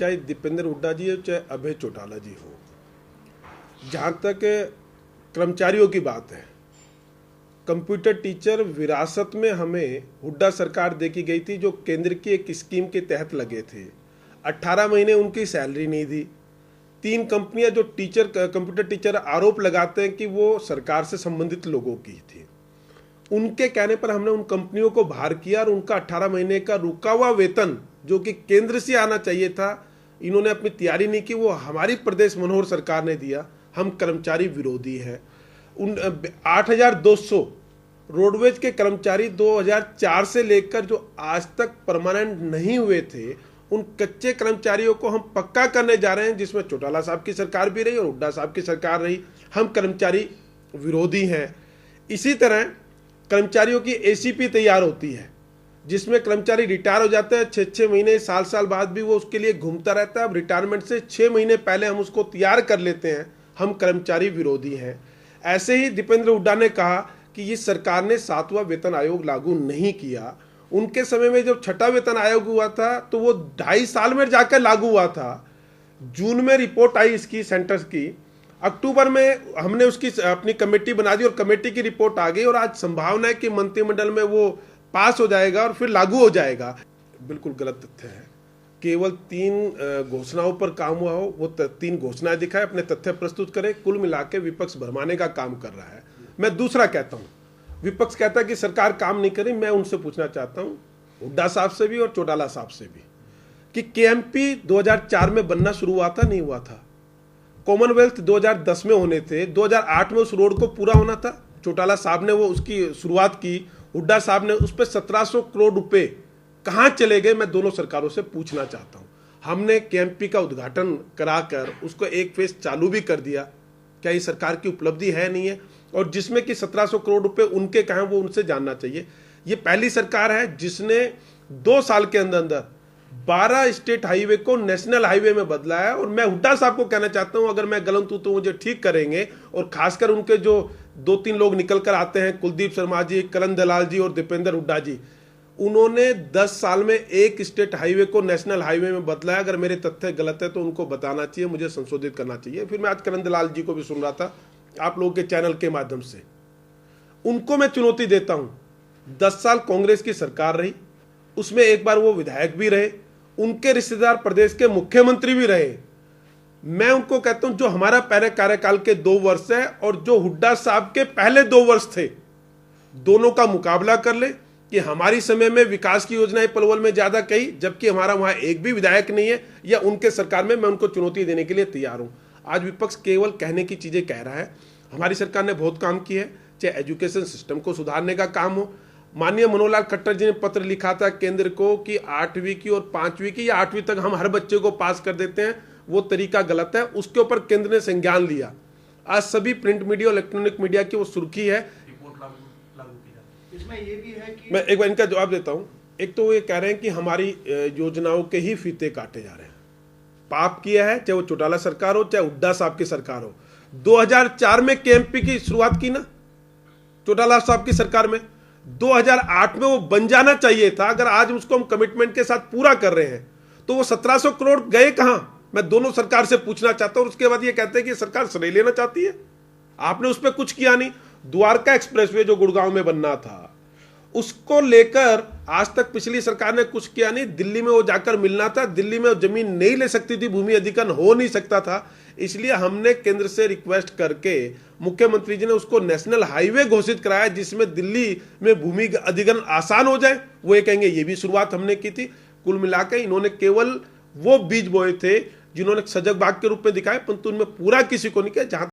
चाहे दीपेंद्र हुड्डा जी हो चाहे अभय चौटाला जी हो, जहाँ तक कर्मचारियों की बात है, कंप्यूटर टीचर विरासत में हमें हुड्डा सरकार दे की गई थी, जो केंद्र की एक स्कीम के तहत लगे थे। 18 महीने उनकी सैलरी नहीं दी। 3 कंपनियां जो कंप्यूटर टीचर आरोप लगाते हैं कि वो सरकार से संबंधित लोगों की थी, उनके कहने पर हमने उन कंपनियों को बाहर किया और उनका 18 महीने का रुका हुआ वेतन जो कि केंद्र से आना चाहिए था, इन्होंने अपनी तैयारी नहीं की, वो हमारी प्रदेश मनोहर सरकार ने दिया। हम कर्मचारी विरोधी हैं। उन 8,200 रोडवेज के कर्मचारी 2004 से लेकर जो आज तक परमानेंट नहीं हुए थे, उन कच्चे कर्मचारियों को हम पक्का करने जा रहे हैं, जिसमें चौटाला साहब की सरकार भी रही और हुड्डा साहब की सरकार रही। हम कर्मचारी विरोधी हैं। इसी तरह कर्मचारियों की एसीपी तैयार होती है, जिसमें कर्मचारी रिटायर हो जाते हैं, 6-6 महीने साल बाद भी वो उसके लिए घूमता रहता है। अब रिटायरमेंट से 6 महीने पहले हम उसको तैयार कर लेते हैं। हम कर्मचारी विरोधी हैं। ऐसे ही दीपेंद्र हुड्डा ने कहा कि ये सरकार ने 7वां वेतन आयोग लागू नहीं किया। उनके समय में जब 6ठा वेतन आयोग हुआ था तो वो 2.5 साल में जाकर लागू हुआ था। जून में रिपोर्ट आई इसकी सेंटर की, अक्टूबर में हमने उसकी अपनी कमेटी बना दी और कमेटी की रिपोर्ट आ गई और आज संभावना है कि मंत्रिमंडल में वो पास हो जाएगा और फिर लागू हो जाएगा। बिल्कुल गलत तथ्य है। केवल 3 घोषणाओं पर काम हुआ हो, वो 3 घोषणाएं दिखाए, अपने तथ्य प्रस्तुत करे, कुल मिला के विपक्ष भरमाने का काम कर रहा है। मैं दूसरा कहता हूँ, विपक्ष कहता है कि सरकार काम नहीं करी। मैं उनसे पूछना चाहता हूँ, हुड्डा साहब से भी और चौटाला साहब से भी, कि केएमपी 2004 में बनना शुरू हुआ था, नहीं हुआ था? कॉमनवेल्थ 2010 में होने थे, 2008 में उस रोड को पूरा होना था। चौटाला साहब ने वो उसकी शुरुआत की, हुड्डा साहब ने उस पर 1700 करोड़ रुपए कहाँ चले गए, मैं दोनों सरकारों से पूछना चाहता हूँ। हमने केएमपी का उद्घाटन कराकर उसको एक फेज चालू भी कर दिया। क्या ये सरकार की उपलब्धि है, नहीं है? और जिसमें कि 1700 करोड़ रुपए उनके कहाँ, वो उनसे जानना चाहिए। ये पहली सरकार है जिसने 2 साल के अंदर अंदर 12 स्टेट हाईवे को नेशनल हाईवे में बदला है। और मैं हुड्डा साहब को कहना चाहता हूं, अगर मैं गलत हूं तो मुझे ठीक करेंगे। और खासकर उनके जो 2-3 लोग निकल कर आते हैं, कुलदीप शर्मा जी, करण दलाल जी और दीपेंद्र हुड्डा जी, उन्होंने 10 साल में 1 स्टेट हाईवे को नेशनल हाईवे में बदला है। अगर मेरे तथ्य गलत है तो उनको बताना चाहिए, मुझे संशोधित करना चाहिए। फिर मैं आज करण दलाल जी को भी सुन रहा था आप लोगों के चैनल के माध्यम से, उनको मैं चुनौती देता हूं। 10 साल कांग्रेस की सरकार रही, उसमें एक बार वो विधायक भी रहे, उनके रिश्तेदार प्रदेश के मुख्यमंत्री भी रहे। मैं उनको कहता हूं, जो हमारा पहले कार्यकाल के 2 वर्ष है और जो हुड्डा साहब के पहले 2 वर्ष थे, दोनों का मुकाबला कर ले कि हमारी समय में विकास की योजनाएं पलवल में ज्यादा कही, जबकि हमारा वहां एक भी विधायक नहीं है, या उनके सरकार में। मैं उनको चुनौती देने के लिए तैयार हूं। आज विपक्ष केवल कहने की चीजें कह रहा है। हमारी सरकार ने बहुत काम किया है, चाहे एजुकेशन सिस्टम को सुधारने का काम हो। माननीय मनोहर लाल खट्टर जी ने पत्र लिखा था केंद्र को कि 8वीं की और 5वीं की या 8वीं तक हम हर बच्चे को पास कर देते हैं, वो तरीका गलत है। उसके ऊपर केंद्र ने संज्ञान लिया। आज सभी प्रिंट मीडिया और इलेक्ट्रॉनिक मीडिया की वो सुर्खी है। इसमें ये भी है कि मैं एक बार इनका जवाब देता हूं। एक तो ये कह रहे हैं कि हमारी योजनाओं के ही फीते काटे जा रहे हैं। पाप किया है, चाहे वो चौटाला सरकार हो चाहे हुड्डा साहब की सरकार हो। 2004 में केएमपी की शुरुआत की ना चौटाला साहब की सरकार में, 2008 में वो बन जाना चाहिए था। अगर आज उसको हम कमिटमेंट के साथ पूरा कर रहे हैं तो वो 1700 करोड़ गए कहां, मैं दोनों सरकार से पूछना चाहता हूं। उसके बाद ये कहते हैं कि सरकार श्रेय लेना चाहती है, आपने उस पर कुछ किया नहीं। द्वारका एक्सप्रेसवे जो गुड़गांव में बनना था, उसको लेकर आज तक पिछली सरकार ने कुछ किया नहीं। दिल्ली में वो जाकर मिलना था, दिल्ली में वो जमीन नहीं ले सकती थी, भूमि अधिग्रहण हो नहीं सकता था। इसलिए हमने केंद्र से रिक्वेस्ट करके मुख्यमंत्री जी ने उसको नेशनल हाईवे घोषित कराया, जिसमें दिल्ली में भूमि अधिग्रहण आसान हो जाए। वो ये कहेंगे ये भी शुरुआत हमने की थी। कुल मिलाकर इन्होंने केवल वो बीज बोए थे जिन्होंने सजग बाग के रूप में दिखाए, परंतु उनमें पूरा किसी को नहीं किया। जहां